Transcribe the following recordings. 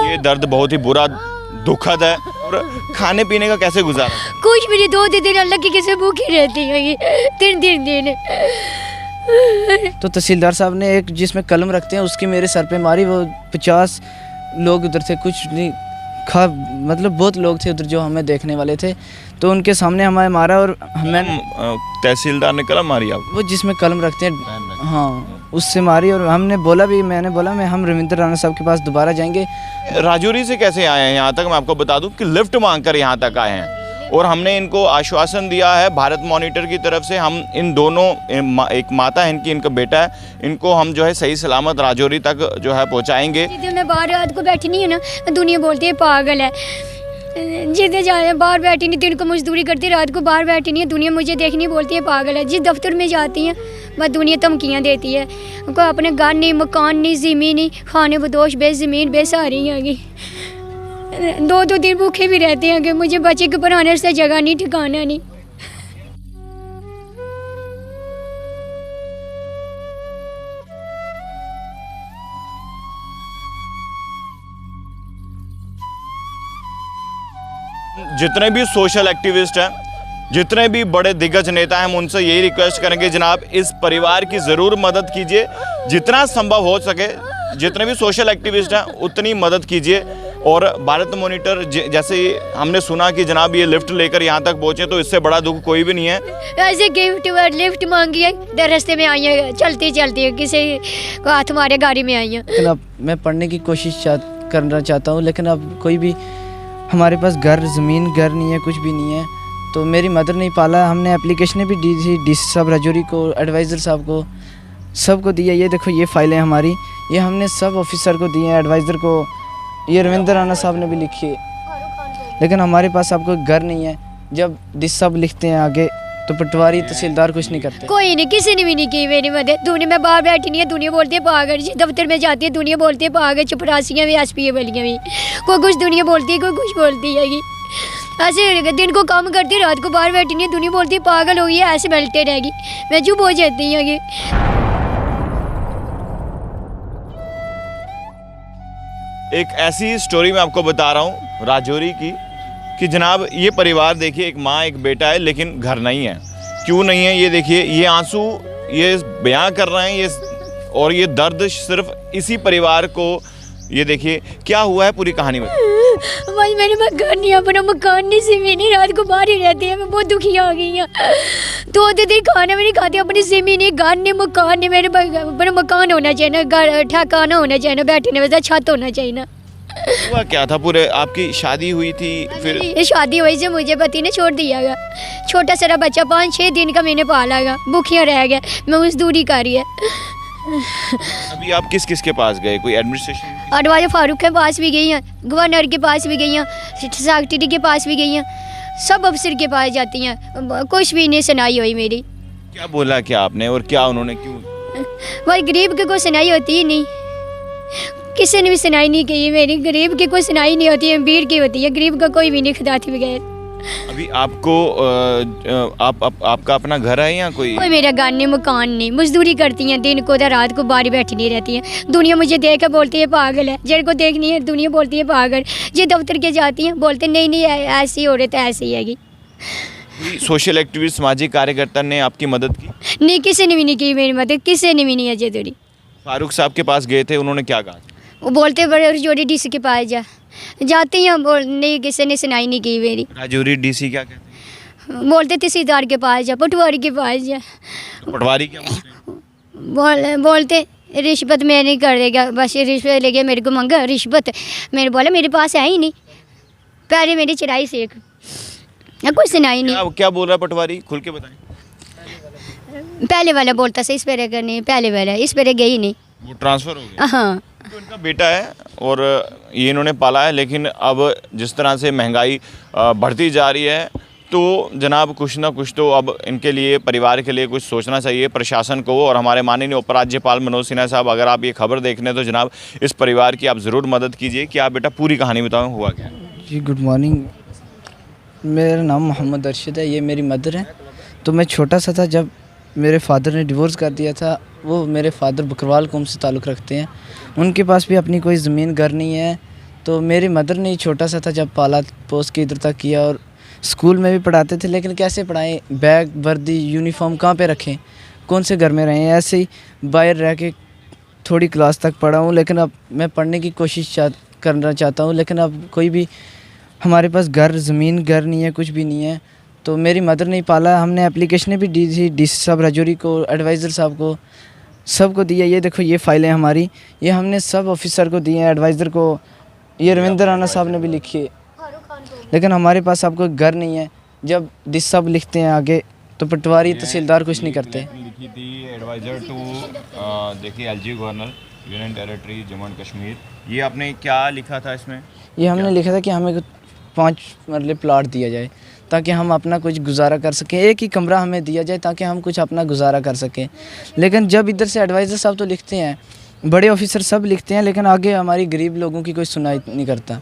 ये दर्द बहुत ही बुरा दुखद है। और खाने पीने का कैसे गुजारा? कुछ भी नहीं, 2 दिन अल्लाह की किसी भूखी रहती है ये 3 दिन। तो तहसीलदार साहब ने एक जिसमें कलम रखते हैं उसकी मेरे सर पे मारी। वो 50 लोग उधर थे, कुछ नहीं खा, मतलब बहुत लोग थे उधर जो हमें देखने वाले थे, तो उनके सामने हमें मारा। और हमें तहसीलदार ने कलम मारी आपको? वो जिसमें कलम रखते हैं, हाँ, उससे मारी। और हमने बोला भी, मैंने बोला हम रविंद्र राणा साहब के पास दोबारा जाएंगे। राजौरी से कैसे आए हैं यहाँ तक? मैं आपको बता दूं कि लिफ्ट मांगकर यहाँ तक आए हैं और हमने इनको आश्वासन दिया है भारत मॉनिटर की तरफ से, हम इन दोनों, एक माता है इनकी, इनका बेटा है, इनको हम जो है सही सलामत राजौरी तक जो है पहुँचाएंगे। मैं बाहर रात को बैठी नहीं हूँ ना, दुनिया बोलती है पागल है। जितने जा रहे हैं बाहर बैठी नहीं, दिन को मजदूरी करती, रात को बाहर बैठी नहीं है, दुनिया मुझे देखनी बोलती है पागल है। जिस दफ्तर में जाती हैं बस दुनिया धमकियाँ देती है। उनको अपने घर नहीं, मकान नहीं, ज़मीन नहीं, खाने बदोश बेज़मीन बेसहारी हैगी। 2 दिन भूखे भी रहते हैं कि मुझे बच्चे के पढ़ाने से जगह नहीं, ठिकाना नहीं। जितने भी सोशल एक्टिविस्ट हैं, जितने भी बड़े दिग्गज नेता हैं, हम उनसे यही रिक्वेस्ट करेंगे जनाब, इस परिवार की ज़रूर मदद कीजिए, जितना संभव हो सके। जितने भी सोशल एक्टिविस्ट हैं उतनी मदद कीजिए। और भारत मॉनिटर जैसे हमने सुना कि जनाब ये लिफ्ट लेकर यहाँ तक पहुँचे, तो इससे बड़ा दुख कोई भी नहीं है। ऐसे गिफ्ट लिफ्ट मांगी है, रास्ते में आई है, चलती चलती किसी को हाथ मारे गाड़ी में आई है। लेकिन अब मैं पढ़ने की कोशिश करना चाहता हूँ, लेकिन अब कोई भी हमारे पास घर, ज़मीन, घर नहीं है, कुछ भी नहीं है। तो मेरी मदर नहीं पाला। हमने एप्लीकेशनें भी दी थी डीसी साहब राजौरी को, एडवाइज़र साहब को, सबको दिया। ये देखो ये फाइलें हमारी, ये हमने सब ऑफिसर को दी हैं, एडवाइज़र को, ये रविंद्र राणा साहब ने भी लिखी है। लेकिन हमारे पास अब कोई घर नहीं है। जब डीसी साहब लिखते हैं आगे तो पटवारी तहसीलदार कुछ नहीं करते। कोई नहीं, किसी ने भी नहीं की मेरी मदद। दुनिया में बाहर बैठी नहीं है, दुनिया बोलती है पागल। दफ्तर में जाती है, दुनिया बोलती है पागल। चपरासियाँ भी, एसपी बलियाँ भी, कोई कुछ दुनिया बोलती है, कोई कुछ बोलती है। ऐसे दिन को काम करती है, रात को बाहर बैठी नहीं है, दुनिया बोलती है पागल हो गई है, ऐसे बैठते रहेगी। मैं चुप हो जाती है। एक ऐसी स्टोरी मैं आपको बता रहा हूँ राजौरी की, कि जनाब ये परिवार देखिए, एक माँ एक बेटा है, लेकिन घर नहीं है। क्यों नहीं है ये देखिए, ये आंसू ये बयां कर रहे हैं, ये और ये दर्द सिर्फ इसी परिवार को। ये देखिए क्या हुआ है, पूरी कहानी में। भाई मेरे मकान नहीं, अपना मकान नहीं, ज़मीन नहीं, रात को बाहर ही रहती है। मैं बहुत दुखी हो गई हूँ। 2 दिन खाना भी नहीं खाती, अपनी ज़मीन नहीं, घर नहीं, मकान नहीं। मेरे अपना मकान होना चाहिए ना, घर ठिकाना होना चाहिए ना, बैठने वैसा छत होना चाहिए ना। हुआ क्या था? पूरे आपकी शादी हुई थी, फिर ये शादी हुई से मुझे पति ने छोड़ दिया गया। छोटा सारा बच्चा 5-6 दिन का मैंने पाला गया, भूखिया रह गया। मैं मजदूरी कर रही है। अभी आप किस किस के पास गए? कोई एडमिनिस्ट्रेशन? अडवाजा फारूक के पास भी गई हैं, गवर्नर के पास भी गई हैं, सेक्रेटरी के पास भी गई हैं, सब अफसर के पास जाती हैं। कुछ भी नहीं सुनाई हुई मेरी। क्या बोला क्या आपने, और क्या उन्होंने क्यों? भाई गरीब के कोई सुनाई होती ही नहीं, किसी ने भी सुनाई नहीं की मेरी। गरीब की कोई सुनाई नहीं होती है, अमीर की होती है, गरीब का कोई भी नहीं खुदा थी बगैर। अभी आपको आपका अपना घर है या कोई? मेरा घर नहीं, मकान नहीं, मजदूरी करती हैं, दिन को तो रात को बाहर बैठी नहीं रहती हैं। दुनिया मुझे देख कर बोलती है पागल है, जिनको देखनी है दुनिया बोलती है पागल। ये दफ्तर के जाती हैं, बोलते नहीं नहीं ऐसी औरत ऐसी हैगी। सोशल एक्टिविस्ट, सामाजिक कार्यकर्ता ने आपकी मदद की? नहीं, किसी ने भी नहीं की मेरी मदद, किसी ने भी नहीं। अजय दूरी फारूक साहब के पास गए थे, उन्होंने क्या कहा? वो बोलते बड़े राजौरी डीसी के पास जाते हैं, नहीं किसी ने सुनाई नहीं की मेरी। राजौरी डीसी क्या कहते हैं? बोलते तहसीलदार के पास जा, पटवारी के पास जा। तो पटवारी क्या बोलते हैं? बोलते रिश्वत मैं नहीं कर देगा, बस ये रिश्वत लेके मेरे को मांगा रिश्वत। मैंने बोला मेरे पास है ही नहीं, पहले मेरी चढ़ाई सीख, कुछ सुनाई नहीं। क्या बोल रहा है पटवारी, खुल के बताएं। पहले वाला बोलता से इस पर करनी, पहले वाला इस पर गई नहीं, वो ट्रांसफ़र हो गया। हाँ, तो इनका बेटा है और ये इन्होंने पाला है, लेकिन अब जिस तरह से महंगाई बढ़ती जा रही है, तो जनाब कुछ ना कुछ तो अब इनके लिए, परिवार के लिए कुछ सोचना चाहिए प्रशासन को। और हमारे माननीय उपराज्यपाल मनोज सिन्हा साहब, अगर आप ये खबर देख रहे हैं तो जनाब इस परिवार की आप ज़रूर मदद कीजिए। कि आप बेटा पूरी कहानी बताओ, हुआ क्या? जी गुड मॉर्निंग, मेरा नाम मोहम्मद अरशद है, ये मेरी मदर है। तो मैं छोटा सा था जब मेरे फादर ने डिवोर्स कर दिया था। वो मेरे फादर बकरवाल कौम से ताल्लुक़ रखते हैं, उनके पास भी अपनी कोई ज़मीन घर नहीं है। तो मेरी मदर ने ही छोटा सा था जब पाला पोस्ट के इधर तक किया, और स्कूल में भी पढ़ाते थे, लेकिन कैसे पढ़ाएं, बैग वर्दी यूनिफॉर्म कहाँ पे रखें, कौन से घर में रहें। ऐसे ही बाहर रह के थोड़ी क्लास तक पढ़ा हूँ, लेकिन अब मैं पढ़ने की कोशिश करना चाहता हूँ, लेकिन अब कोई भी हमारे पास घर ज़मीन घर नहीं है, कुछ भी नहीं है। तो मेरी मदर ने ही पाला। हमने एप्लीकेशनें भी दी थी डी साहब राजौरी को, एडवाइज़र साहब को, सबको दिया। ये देखो ये फ़ाइलें हमारी, ये हमने सब ऑफिसर को दी हैं, एडवाइज़र को, ये रविंद्र राणा साहब ने भी लिखी है, लेकिन हमारे पास अब कोई घर नहीं है। जब डी साहब लिखते हैं आगे तो पटवारी तहसीलदार कुछ नहीं करते। लिखी थी एडवाइज़र टू देखिए LG governor union territory Jammu and Kashmir. ये आपने क्या लिखा था इसमें? ये हमने लिखा था कि हमें 5 मरले प्लाट दिया जाए ताकि हम अपना कुछ गुजारा कर सकें, एक ही कमरा हमें दिया जाए ताकि हम कुछ अपना गुजारा कर सकें। लेकिन जब इधर से एडवाइज़र साहब तो लिखते हैं, बड़े ऑफिसर सब लिखते हैं, लेकिन आगे हमारी गरीब लोगों की कोई सुनाई नहीं करता।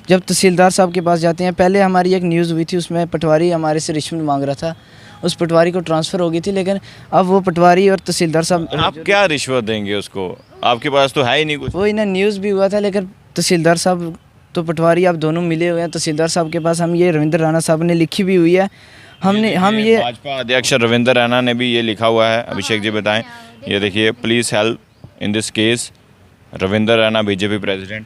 जब तहसीलदार साहब के पास जाते हैं, पहले हमारी एक न्यूज़ हुई थी, उसमें पटवारी हमारे से रिश्वत मांग रहा था, उस पटवारी को ट्रांसफ़र हो गई थी, लेकिन अब वो पटवारी और तहसीलदार साहब। आप क्या रिश्वत देंगे उसको? आपके पास तो है ही नहीं कुछ। वही ना, न्यूज़ भी हुआ था, लेकिन तहसीलदार साहब तो पटवारी आप दोनों मिले हुए हैं। तहसीलदार साहब के पास हम ये रविंद्र राणा साहब ने लिखी भी हुई है, हम ये भाजपा अध्यक्ष रविंद्र राणा ने भी ये लिखा हुआ है। अभिषेक जी बताएं, ये देखिए, please help in this case, Ravindra Rana BJP president.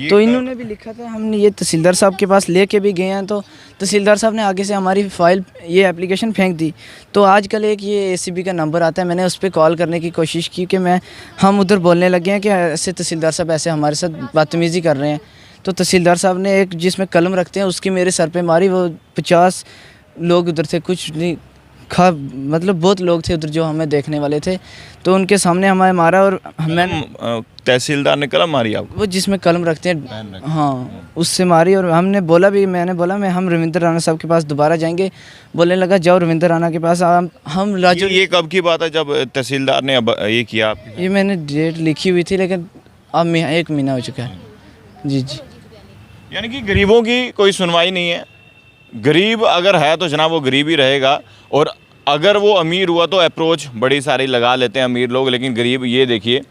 तो इन्होंने भी लिखा था। हमने ये तहसीलदार साहब के पास लेके भी गए हैं, तो तहसीलदार साहब ने आगे से हमारी फ़ाइल ये एप्लीकेशन फेंक दी। तो आजकल एक ये एसीबी का नंबर आता है, मैंने उस पर कॉल करने की कोशिश की कि हम उधर बोलने लगे हैं कि ऐसे तहसीलदार साहब ऐसे हमारे साथ बदतमीज़ी कर रहे हैं। तो तहसीलदार साहब ने एक जिसमें कलम रखते हैं उसकी मेरे सर पे मारी। वो 50 लोग उधर थे, कुछ नहीं मतलब बहुत लोग थे उधर जो हमें देखने वाले थे, तो उनके सामने हमें मारा। और तहसीलदार ने कलम मारी आपको? वो जिसमें कलम रखते हैं, हाँ, उससे मारी। और हमने बोला भी, मैंने बोला हम रविंद्र राणा साहब के पास दोबारा जाएंगे। बोलने लगा जाओ रविंद्र राणा के पास। हम राजौरी। ये कब की बात है जब तहसीलदार ने अब ये किया? ये मैंने डेट लिखी हुई थी, लेकिन अब 1 महीना हो चुका है। जी। यानी कि गरीबों की कोई सुनवाई नहीं है। गरीब अगर है तो जनाब वो गरीब ही रहेगा, और अगर वो अमीर हुआ तो अप्रोच बड़ी सारी लगा लेते हैं अमीर लोग। लेकिन गरीब, ये देखिए,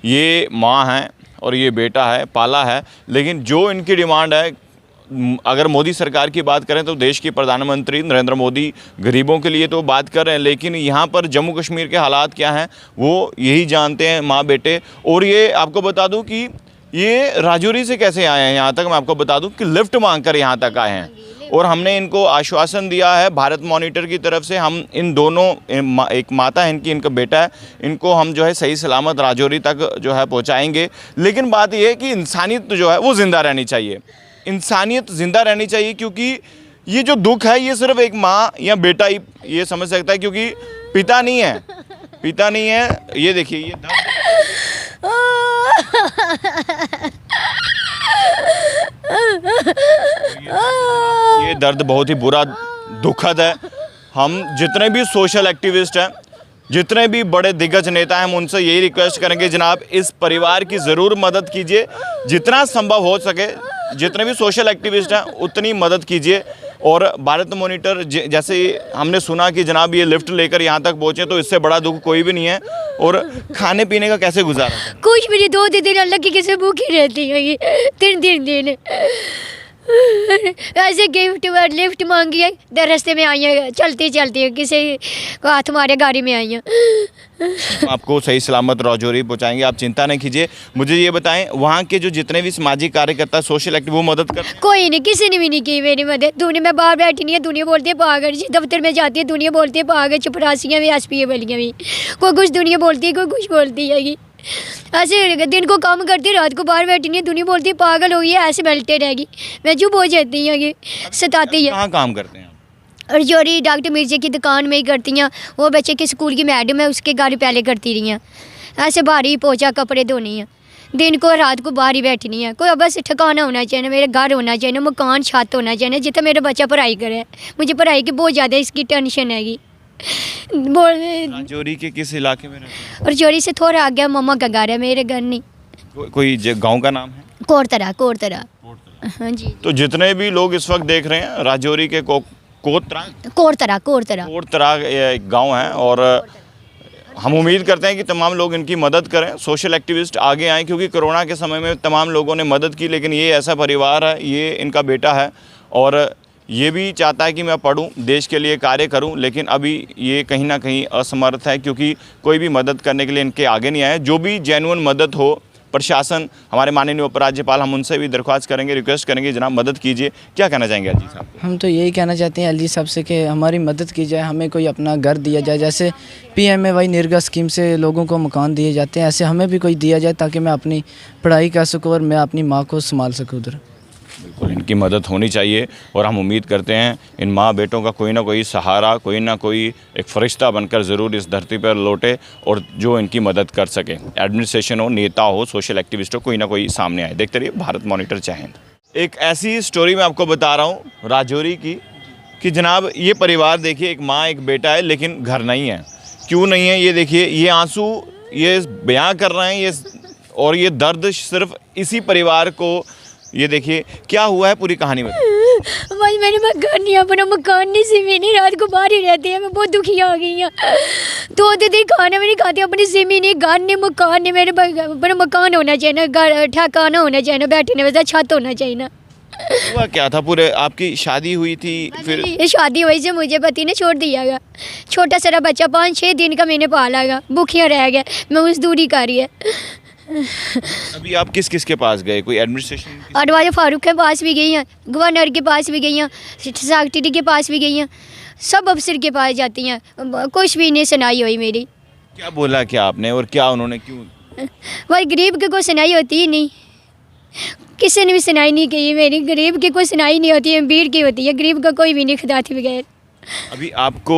ये माँ है और ये बेटा है, पाला है, लेकिन जो इनकी डिमांड है, अगर मोदी सरकार की बात करें तो देश के प्रधानमंत्री नरेंद्र मोदी गरीबों के लिए तो बात कर रहे हैं, लेकिन यहाँ पर जम्मू कश्मीर के हालात क्या हैं वो यही जानते हैं माँ बेटे। और ये आपको बता दूँ कि ये राजौरी से कैसे आए हैं यहाँ तक, मैं आपको बता दूँ कि लिफ्ट मांग कर यहाँ तक आए हैं। और हमने इनको आश्वासन दिया है भारत मॉनिटर की तरफ से, हम इन दोनों, एक माता है इनकी, इनका बेटा है, इनको हम जो है सही सलामत राजौरी तक जो है पहुँचाएँगे। लेकिन बात यह है कि इंसानियत जो है वो ज़िंदा रहनी चाहिए, इंसानियत ज़िंदा रहनी चाहिए, क्योंकि ये जो दुख है ये सिर्फ एक माँ या बेटा ही ये समझ सकता है, क्योंकि पिता नहीं है। ये देखिए, ये दर्द बहुत ही बुरा, दुखद है। हम जितने भी सोशल एक्टिविस्ट हैं, जितने भी बड़े दिग्गज नेता हैं, हम उनसे यही रिक्वेस्ट करेंगे, जनाब इस परिवार की ज़रूर मदद कीजिए, जितना संभव हो सके। जितने भी सोशल एक्टिविस्ट हैं उतनी मदद कीजिए। और भारत मॉनिटर जैसे हमने सुना कि जनाब ये लिफ्ट लेकर यहाँ तक पहुँचे, तो इससे बड़ा दुख कोई भी नहीं है। और खाने पीने का कैसे गुजारा? कुछ भी नहीं, 2 दिन अल्लाह की किसी भूखी रहती है, ये 3 दिन ऐसे गिफ्ट लिफ्ट मांगी है, रास्ते में आई है, चलती किसी को हाथ मारे गाड़ी में आई है। आपको सही सलामत राजौरी पहुंचाएंगे, आप चिंता नहीं कीजिए। मुझे ये बताएं, वहाँ के जो जितने भी सामाजिक कार्यकर्ता, सोशल एक्टिव, वो मदद कर? कोई नहीं, किसी ने भी नहीं की मेरी मदद। दुनिया में बाहर बैठी नहीं है, दुनिया बोलती है पागल। दफ्तर में जाती है, दुनिया बोलती है पागल। चपरासियाँ भी, SP वालियाँ भी, कोई कुछ दुनिया बोलती है, कोई कुछ बोलती है। ऐसे दिन को काम करती, रात को बाहर बैठी नहीं है, दुनिया बोलती है पागल हो गई है, ऐसे बैठे रहेगी। मैं चुप हो जाती हूँ, ये सताती है। कहाँ काम करते हैं? राजौरी डॉक्टर मिर्जे की दुकान में ही करती हैं। वो बच्चे के स्कूल की मैडम है, उसके घर पहले करती रही हैं। ऐसे बाहर ही पोछा कपड़े धोनी है, दिन को रात को बाहर ही बैठनी है। कोई बस ठिकाना होना चाहिए, मेरे घर होना चाहिए, मकान छत होना चाहिए, जितना मेरा बच्चा पढ़ाई करे। मुझे पढ़ाई की बहुत ज़्यादा इसकी टेंशन हैगी। राजौरी के किस इलाके में रहते हैं? राजौरी से थोड़ा आगे मम्मा का घर है, मेरे घर नहीं। कोई गांव का नाम है? कोरतरा। हाँ जी। तो जितने भी लोग इस वक्त देख रहे हैं, राजौरी के कोतरा कोरतरा कोरतरा। कोटतरा एक गांव है और हम उम्मीद करते हैं कि तमाम लोग इनकी मदद करें, सोशल एक्टिविस्ट आगे आएँ, क्योंकि कोरोना के समय में तमाम लोगों ने मदद की, लेकिन ये ऐसा परिवार है, ये इनका बेटा है और ये भी चाहता है कि मैं पढ़ूं, देश के लिए कार्य करूं, लेकिन अभी ये कहीं ना कहीं असमर्थ है क्योंकि कोई भी मदद करने के लिए इनके आगे नहीं आए। जो भी जेन्युइन मदद हो, प्रशासन, हमारे माननीय उपराज्यपाल, हम उनसे भी दरख्वास्त करेंगे, रिक्वेस्ट करेंगे, जनाब मदद कीजिए। क्या कहना चाहेंगे अली साहब? हम तो यही कहना चाहते हैं अली साहब से कि हमारी मदद की जाए, हमें कोई अपना घर दिया जाए। जैसे PMAY निर्गा स्कीम से लोगों को मकान दिए जाते हैं, ऐसे हमें भी कोई दिया जाए ताकि मैं अपनी पढ़ाई कर सकूँ और मैं अपनी माँ को संभाल सकूँ उधर। बिल्कुल इनकी मदद होनी चाहिए और हम उम्मीद करते हैं इन माँ बेटों का कोई ना कोई सहारा, कोई ना कोई एक फरिश्ता बनकर ज़रूर इस धरती पर लौटे और जो इनकी मदद कर सके। एडमिनिस्ट्रेशन हो, नेता हो, सोशल एक्टिविस्ट हो, कोई ना कोई सामने आए। देखते रहिए भारत मॉनिटर। जय हिंद। एक ऐसी स्टोरी मैं आपको बता रहा हूँ राजौरी की कि जनाब ये परिवार देखिए, एक माँ एक बेटा है लेकिन घर नहीं है। क्यों नहीं है ये देखिए, ये आंसू ये बयां कर रहे हैं, ये और ये दर्द सिर्फ इसी परिवार को। ये देखिए क्या हुआ है, पूरी कहानी में। भाई मैंने मकान नहीं, अपना मकान नहीं, ज़मीन रात को बाहर ही रहती है। मैं बहुत दुखी आ गई हूँ। 2 दिन खाना भी नहीं खाती, अपनी ज़मीन नहीं, घर नहीं, मकान नहीं। मेरे अपना मकान होना चाहिए ना, घर ठिकाना होना चाहिए ना, बैठने वैसा छत होना चाहिए ना। हुआ क्या था? पूरे आपकी शादी हुई थी, फिर ये शादी हुई से मुझे पति ने छोड़ दिया गया। छोटा सारा बच्चा 5-6 दिन का मैंने पाला गया, भूखिया रह गया, मैं मजदूरी कर रही है। अभी आप किस किस के पास गए? कोई एडमिनिस्ट्रेशन? अडवाजा फारूक के पास भी गई हैं, गवर्नर के पास भी गई हैं, सेक्रेटरी के पास भी गई हैं, सब अफसर के पास जाती हैं, कुछ भी नहीं सुनाई हुई मेरी। क्या बोला क्या आपने और क्या उन्होंने क्यों? भाई गरीब के कोई सुनाई होती ही नहीं, किसी ने भी सुनाई नहीं की मेरी। गरीब की कोई सुनाई नहीं होती है, अमीर की होती है, गरीब का कोई भी नहीं खुदाती बगैर। अभी आपको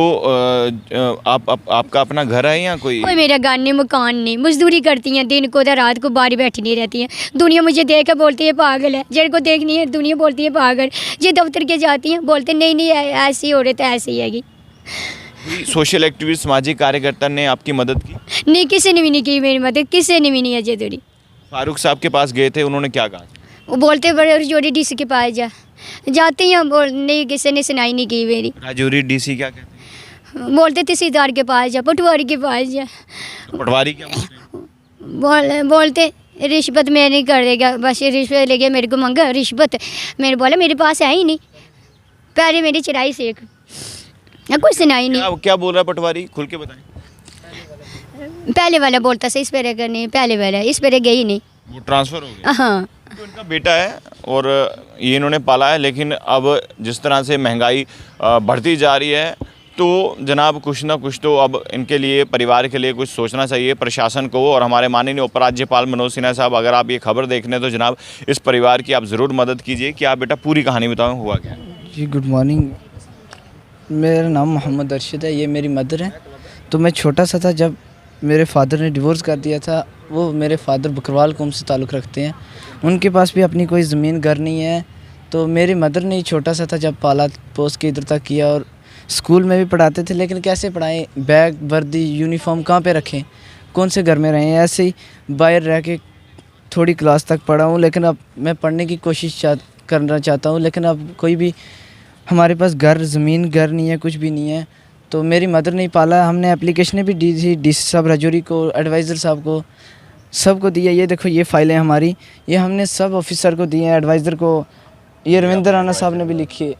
आपका अपना घर है या कोई? मेरा घर नहीं, मकान नहीं, मजदूरी करती हैं, दिन को तो रात को बाहर बैठी नहीं रहती हैं। दुनिया मुझे देख कर बोलती है पागल है, जिनको देखनी है दुनिया बोलती है पागल। ये दफ्तर के जाती हैं, बोलते नहीं नहीं ऐसी हो रही तो ऐसी हैगी। सोशल एक्टिविस्ट, सामाजिक कार्यकर्ता ने आपकी मदद की? नहीं, किसी ने भी नहीं की मेरी मदद, किसी ने भी नहीं अजय दूरी। फारूक साहब के पास गए थे, उन्होंने क्या कहा? वो बोलते बड़े राजौरी DC के पास जाते हैं, नहीं किसी ने सुनाई नहीं की मेरी। राजौरी DC क्या कहते हैं? बोलते तहसीलदार के पास जा, पटवारी के पास जा। तो पटवारी क्या बोलते हैं? बोलते रिश्वत मैं नहीं कर देगा, बस ये रिश्वत लेके मेरे को मांगा रिश्वत। मैंने बोला मेरे पास है ही नहीं, पहले मेरी चढ़ाई सीख, कुछ सुनाई नहीं। क्या बोल रहा है पटवारी, खुल के बताएं। पहले वाला बोलता से इस पर करनी, पहले वाला इस पर गई नहीं, वो ट्रांसफ़र हो गया। हाँ, तो इनका बेटा है और ये इन्होंने पाला है, लेकिन अब जिस तरह से महंगाई बढ़ती जा रही है तो जनाब कुछ ना कुछ तो अब इनके लिए, परिवार के लिए कुछ सोचना चाहिए प्रशासन को। और हमारे माननीय उपराज्यपाल मनोज सिन्हा साहब, अगर आप ये खबर देख रहे हैं तो जनाब इस परिवार की आप ज़रूर मदद कीजिए। कि आप बेटा पूरी कहानी बताओ, हुआ क्या? जी गुड मॉर्निंग, मेरा नाम मोहम्मद अरशद है, ये मेरी मदर है। तो मैं छोटा सा था जब मेरे फादर ने डिवोर्स कर दिया था। वो मेरे फादर बकरवाल कौम से ताल्लुक़ रखते हैं, उनके पास भी अपनी कोई ज़मीन घर नहीं है। तो मेरी मदर ने छोटा सा था जब पाला पोस्ट के इधर तक किया, और स्कूल में भी पढ़ाते थे, लेकिन कैसे पढ़ाएं, बैग वर्दी यूनिफॉर्म कहाँ पे रखें, कौन से घर में रहें। ऐसे ही बाहर रह के थोड़ी क्लास तक पढ़ा हूँ, लेकिन अब मैं पढ़ने की कोशिश करना चाहता हूँ, लेकिन अब कोई भी हमारे पास घर ज़मीन घर नहीं है, कुछ भी नहीं है। तो मेरी मदर ने पाला। हमने एप्लीकेशनें भी दी थी DC साहब राजौरी को, एडवाइज़र साहब को, सबको दिया। ये देखो ये फाइलें हमारी, ये हमने सब ऑफिसर को दी हैं, एडवाइज़र को, ये रविंद्र राणा साहब ने भी लिखी है,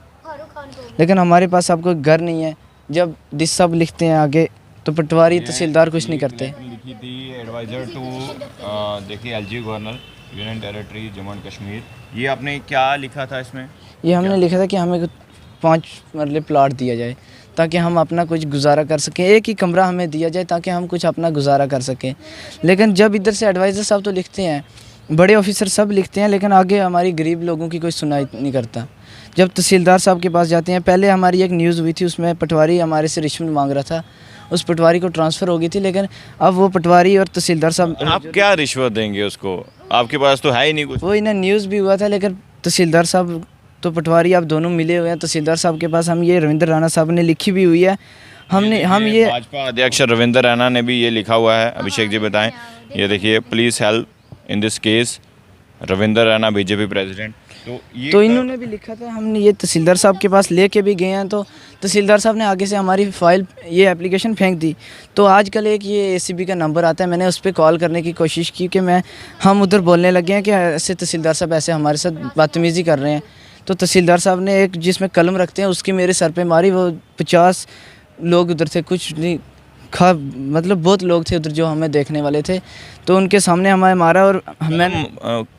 लेकिन हमारे पास अब कोई घर नहीं है। जब DC साहब लिखते हैं आगे तो पटवारी तहसीलदार कुछ नहीं करते। लिखी थी एडवाइज़र टू देखिए LG governor union territory Jammu and Kashmir. ये आपने क्या लिखा था इसमें? ये हमने लिखा था कि हमें 5 मरले प्लाट दिया जाए ताकि हम अपना कुछ गुजारा कर सकें, एक ही कमरा हमें दिया जाए ताकि हम कुछ अपना गुजारा कर सकें। लेकिन जब इधर से एडवाइज़र साहब तो लिखते हैं, बड़े ऑफिसर सब लिखते हैं, लेकिन आगे हमारी गरीब लोगों की कोई सुनाई नहीं करता। जब तहसीलदार साहब के पास जाते हैं, पहले हमारी एक न्यूज़ हुई थी, उसमें पटवारी हमारे से रिश्वत मांग रहा था, उस पटवारी को ट्रांसफ़र हो गई थी, लेकिन अब वो पटवारी और तहसीलदार साहब। आप क्या रिश्वत देंगे उसको, आपके पास तो है ही नहीं कुछ। वही ना, न्यूज़ भी हुआ था, लेकिन तहसीलदार साहब तो पटवारी आप दोनों मिले हुए हैं। तहसीलदार साहब के पास हम ये रविंद्र राणा साहब ने लिखी भी हुई है, हम ये भाजपा अध्यक्ष रविंद्र राणा ने भी ये लिखा हुआ है। अभिषेक जी बताएं, ये देखिए, please help in this case, Ravindra Rana BJP president. ये तो इन्होंने भी लिखा था, हमने ये तहसीलदार साहब के पास लेके भी गए हैं, तो तहसीलदार साहब ने आगे से हमारी फ़ाइल ये एप्लीकेशन फेंक दी। तो आजकल एक ये ACB का नंबर आता है, मैंने उस पर कॉल करने की कोशिश की कि हम उधर बोलने लगे हैं कि ऐसे तहसीलदार साहब ऐसे हमारे साथ बदतमीज़ी कर रहे हैं। तो तहसीलदार साहब ने एक जिसमें कलम रखते हैं उसकी मेरे सर पे मारी। वो 50 लोग उधर थे, कुछ नहीं मतलब बहुत लोग थे उधर जो हमें देखने वाले थे, तो उनके सामने हमें मारा। और मैंने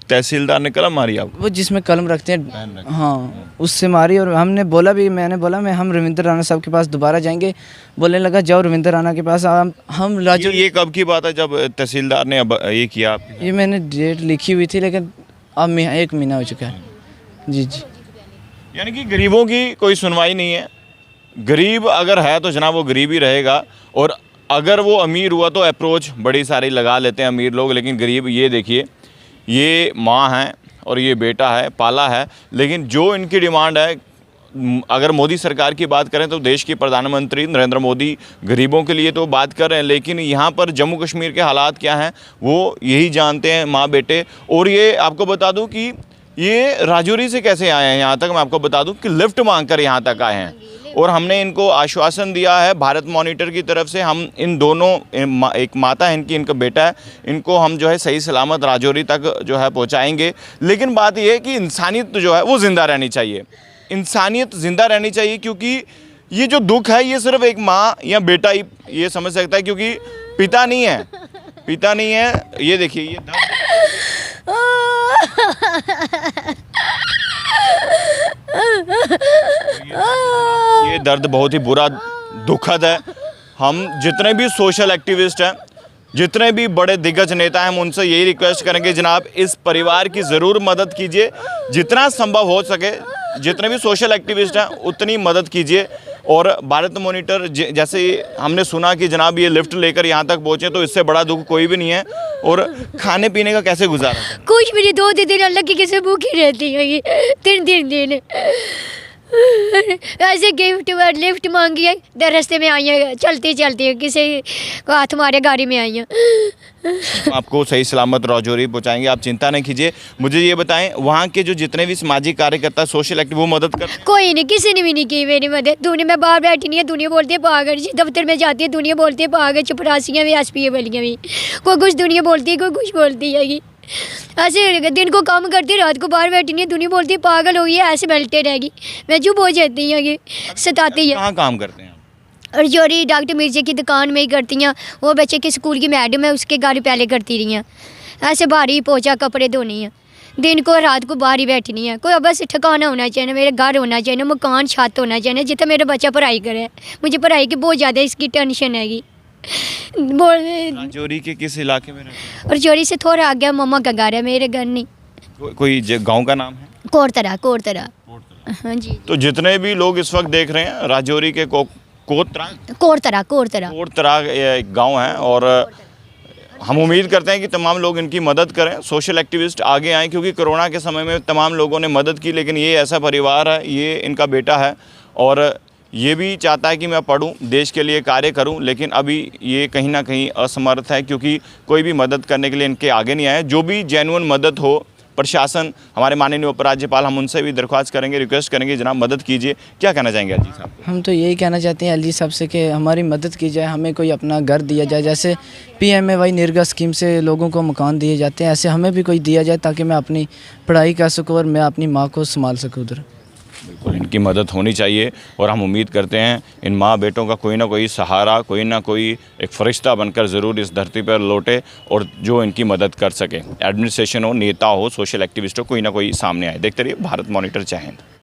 तहसीलदार ने कलम मारी आपको? वो जिसमें कलम रखते हैं, हाँ, उससे मारी। और हमने बोला भी, मैंने बोला हम रविंद्र राणा साहब के पास दोबारा जाएंगे। बोलने लगा जाओ रविंद्र राणा के पास। हम राजू, ये कब की बात है जब तहसीलदार ने अब ये किया? ये मैंने डेट लिखी हुई थी, लेकिन अब 1 महीना हो चुका है। जी जी। यानी कि गरीबों की कोई सुनवाई नहीं है। गरीब अगर है तो जनाब वो गरीब ही रहेगा, और अगर वो अमीर हुआ तो अप्रोच बड़ी सारी लगा लेते हैं अमीर लोग। लेकिन गरीब, ये देखिए, ये माँ है और ये बेटा है, पाला है, लेकिन जो इनकी डिमांड है, अगर मोदी सरकार की बात करें तो देश के प्रधानमंत्री नरेंद्र मोदी गरीबों के लिए तो बात कर रहे हैं, लेकिन यहाँ पर जम्मू कश्मीर के हालात क्या हैं वो यही जानते हैं माँ बेटे। और ये आपको बता दूँ कि ये राजौरी से कैसे आए हैं यहाँ तक, मैं आपको बता दूँ कि लिफ्ट मांगकर यहाँ तक आए हैं। और हमने इनको आश्वासन दिया है भारत मॉनिटर की तरफ से, हम इन दोनों, एक माता है इनकी, इनका बेटा है, इनको हम जो है सही सलामत राजौरी तक जो है पहुँचाएँगे। लेकिन बात यह है कि इंसानियत जो है वो ज़िंदा रहनी चाहिए, इंसानियत ज़िंदा रहनी चाहिए, क्योंकि ये जो दुख है ये सिर्फ एक माँ या बेटा ही ये समझ सकता है, क्योंकि पिता नहीं है, पिता नहीं है। ये देखिए, ये दर्द बहुत ही बुरा, दुखद है। हम जितने भी सोशल एक्टिविस्ट हैं, जितने भी बड़े दिग्गज नेता हैं, हम उनसे यही रिक्वेस्ट करेंगे जनाब इस परिवार की ज़रूर मदद कीजिए, जितना संभव हो सके। जितने भी सोशल एक्टिविस्ट हैं उतनी मदद कीजिए। और भारत मॉनिटर जैसे हमने सुना कि जनाब ये लिफ्ट लेकर यहाँ तक पहुँचे, तो इससे बड़ा दुख कोई भी नहीं है। और खाने पीने का कैसे गुजारा? कुछ भी नहीं, 2 दिन अल्लाह की किसी भूखी रहती है, ये 3 दिन ऐसे लिफ्ट मांगी है, रास्ते में आई है, चलती किसी को हाथ मारे गाड़ी में आई है। आपको सही सलामत राजौरी पहुंचाएंगे, आप चिंता नहीं कीजिए। मुझे ये बताएं, वहाँ के जो जितने भी सामाजिक कार्यकर्ता, सोशल एक्टिव, वो मदद कर? कोई नहीं, किसी ने भी नहीं की मेरी मदद। दुनिया में बाहर बैठी नहीं है, दुनिया बोलती है पागल। जी दफ्तर में जाती है, दुनिया बोलती है पागल, चपरासियाँ भी, SP वालियाँ भी, कोई कुछ दुनिया बोलती है, कोई कुछ बोलती है। ऐसे दिन को काम करती, रात को बाहर बैठी नहीं है, दुनिया बोलती है पागल हो गई है, ऐसे बैठे रहेगी। मैं चुप हो जाती है, ये सताती है। कहाँ काम करते हैं? और जोरी डॉक्टर मिर्जे की दुकान में ही करती हैं। वो बच्चे के स्कूल की मैडम है, उसके घर पहले करती रही हैं। ऐसे बाहर ही पोछा कपड़े धोनी है, दिन को रात को बाहर ही बैठनी है। कोई बस ठिकाना होना चाहिए, मेरे घर होना चाहिए, मकान छत होना चाहिए, जितना मेरा बच्चा पढ़ाई करे। मुझे पढ़ाई की बहुत ज़्यादा इसकी टेंशन हैगी। राजौरी के किस इलाके में रहते हैं? और जोरी से थोड़ा आगे मम्मा का घर है, मेरे घर नहीं। कोई गांव का नाम है? कोरतरा। हाँ जी। तो जितने भी लोग इस वक्त देख रहे हैं, राजौरी के कोरतरा एक गांव है, और हम उम्मीद करते हैं कि तमाम लोग इनकी मदद करें, सोशल एक्टिविस्ट आगे आएँ, क्योंकि कोरोना के समय में तमाम लोगों ने मदद की। लेकिन ये ऐसा परिवार है, ये इनका बेटा है, और ये भी चाहता है कि मैं पढ़ूं, देश के लिए कार्य करूं, लेकिन अभी ये कहीं ना कहीं असमर्थ है, क्योंकि कोई भी मदद करने के लिए इनके आगे नहीं आए। जो भी जेन्युइन मदद हो, प्रशासन, हमारे माननीय उपराज्यपाल, हम उनसे भी दरख्वास्त करेंगे, रिक्वेस्ट करेंगे, जनाब मदद कीजिए। क्या कहना चाहेंगे एलजी साहब? हम तो यही कहना चाहते हैं एलजी साहब से कि हमारी मदद की जाए, हमें कोई अपना घर दिया जाए। जैसे PMAY निर्गा स्कीम से लोगों को मकान दिए जाते हैं, ऐसे हमें भी कोई दिया जाए, ताकि मैं अपनी पढ़ाई कर सकूँ और मैं अपनी माँ को संभाल सकूँ उधर। बिल्कुल, इनकी मदद होनी चाहिए, और हम उम्मीद करते हैं इन माँ बेटों का कोई ना कोई सहारा, कोई ना कोई एक फरिश्ता बनकर ज़रूर इस धरती पर लौटे, और जो इनकी मदद कर सके। एडमिनिस्ट्रेशन हो, नेता हो, सोशल एक्टिविस्ट हो, कोई ना कोई सामने आए। देखते रहिए भारत मॉनिटर। जय हिंद।